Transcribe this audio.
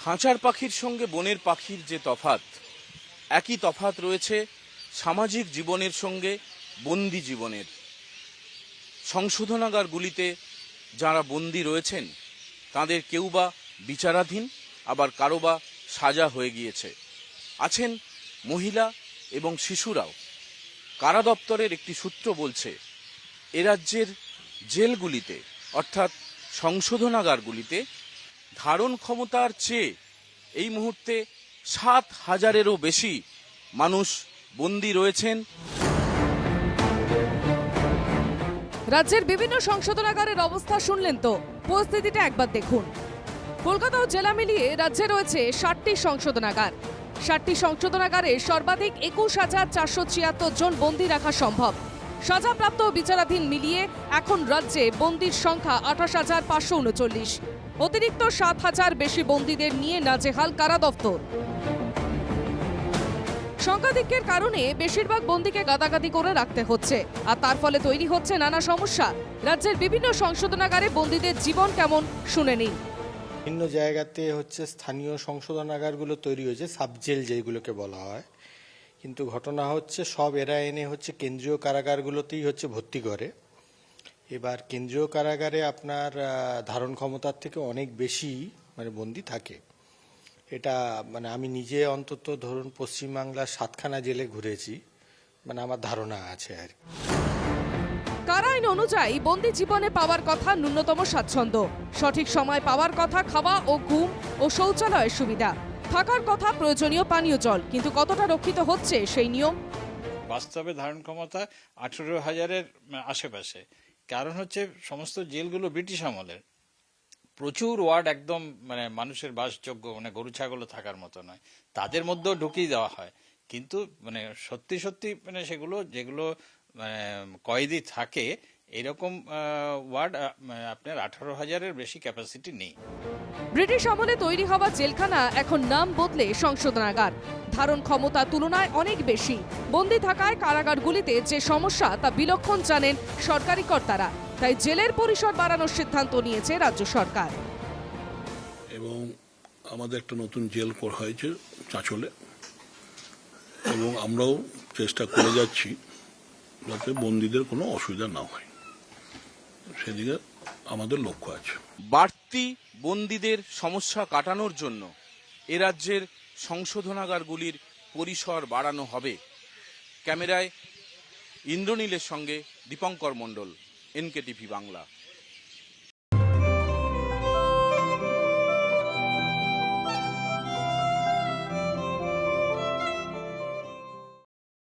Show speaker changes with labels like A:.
A: খাঁচার পাখির সঙ্গে বনের পাখির যে তফাৎ, একই তফাৎ রয়েছে সামাজিক জীবনের সঙ্গে বন্দি জীবনের। সংশোধনাগারগুলিতে যারা বন্দি রয়েছেন তাদের কেউ বা বিচারাধীন, আবার কারো বা সাজা হয়ে গিয়েছে। আছেন মহিলা এবং শিশুরাও। কারা দপ্তরের একটি সূত্র বলছে এ রাজ্যের জেলগুলিতে অর্থাৎ সংশোধনাগারগুলিতে ধারণ ক্ষমতার চেয়ে এই মুহূর্তে 7,000-এরও বেশি মানুষ বন্দী রয়েছেন।
B: রাজ্যের বিভিন্ন সংশোধনাগারের অবস্থা শুনলেন তো, পরিস্থিতিটা একবার দেখুন। কলকাতা ও জেলা মিলিয়ে রাজ্যে রয়েছে 60টি সংশোধনাগার। 60টি সংশোধনাগারে সর্বাধিক 21,476 জন বন্দী রাখা সম্ভব। সাজাপ্রাপ্ত ও বিচারাধীন মিলিয়ে এখন রাজ্যে বন্দির সংখ্যা 28,539। অতিরিক্ত 7,000 বেশি বন্দীদের নিয়ে নাজেহাল কারা দফতর। সংখ্যাধিক্যের কারণে বেশিরভাগ বন্দীকে গাদাগাদি করে রাখতে হচ্ছে, আর তার ফলে তৈরি হচ্ছে নানা সমস্যা। রাজ্যের বিভিন্ন সংশোধনাগারে বন্দীদের জীবন কেমন শুনে নিন।
C: বিভিন্ন জায়গাতে স্থানীয় সংশোধনাগারগুলো তৈরি হয়েছে, সাবজেল যেগুলোকে বলা হয়, কিন্তু ঘটনা হচ্ছে সব এরা এনে কেন্দ্রীয় কারাগারগুলোতেই ভর্তি করে। এবার কেন্দ্রীয় কারাগারে আপনার ধারণ ক্ষমতার থেকে অনেক বেশি বন্দী থাকে। এটা আমি নিজে অন্তত ধরুন পশ্চিমবাংলার 7খানা জেলে ঘুরেছি, আমার ধারণা আছে আর কি।
B: কারা আইন অনুযায়ী বন্দি জীবনে পাওয়ার কথা ন্যূনতম স্বাচ্ছন্দ্য, সঠিক সময় পাওয়ার কথা খাওয়া ও ঘুম ও শৌচালয়ের সুবিধা, থাকার কথা প্রয়োজনীয় পানীয় জল, কিন্তু কতটা রক্ষিত হচ্ছে সেই নিয়ম?
D: বাস্তবে ধারণ ক্ষমতা 18,000-এর আশেপাশে। কারণ সমস্ত জেলগুলো ব্রিটিশ আমলের, প্রচুর ওয়ার্ড একদম মানুষের বাসযোগ্য, গরু ছাগলও থাকার মতো নয়, তাদের মধ্যেও ঢুকিয়ে দেওয়া হয়। কিন্তু সত্যি সত্যি সেগুলো যেগুলো কয়েদি থাকে এরকম ওয়ার্ড আপনার 18,000-এর বেশি ক্যাপাসিটি নেই।
B: ব্রিটিশ আমলে তৈরি হওয়া জেলখানা এখন নাম বদলে সংশোধনাগার। ধারণ ক্ষমতা তুলনায় অনেক বেশি। বন্দি থাকায় কারাগারগুলিতে যে সমস্যা তা বিলক্ষণ জানেন সরকারি কর্তারা। তাই জেলের পরিসর বাড়ানোর সিদ্ধান্ত নিয়েছে রাজ্য সরকার।
E: এবং আমাদের একটা নতুন জেল করা হয়েছে চাঁচলে, এবং আমরাও চেষ্টা করে যাচ্ছি যাতে বন্দীদের কোনো অসুবিধা না হয়, সেদিকে আমাদের লক্ষ্য আছে।
A: বাড়তি বন্দীদের সমস্যা কাটানোর জন্য এ রাজ্যের সংশোধনাগারগুলির পরিসর বাড়ানো হবে। ক্যামেরায় ইন্দ্রনীলের সঙ্গে দীপঙ্কর মণ্ডল, NKTV বাংলা।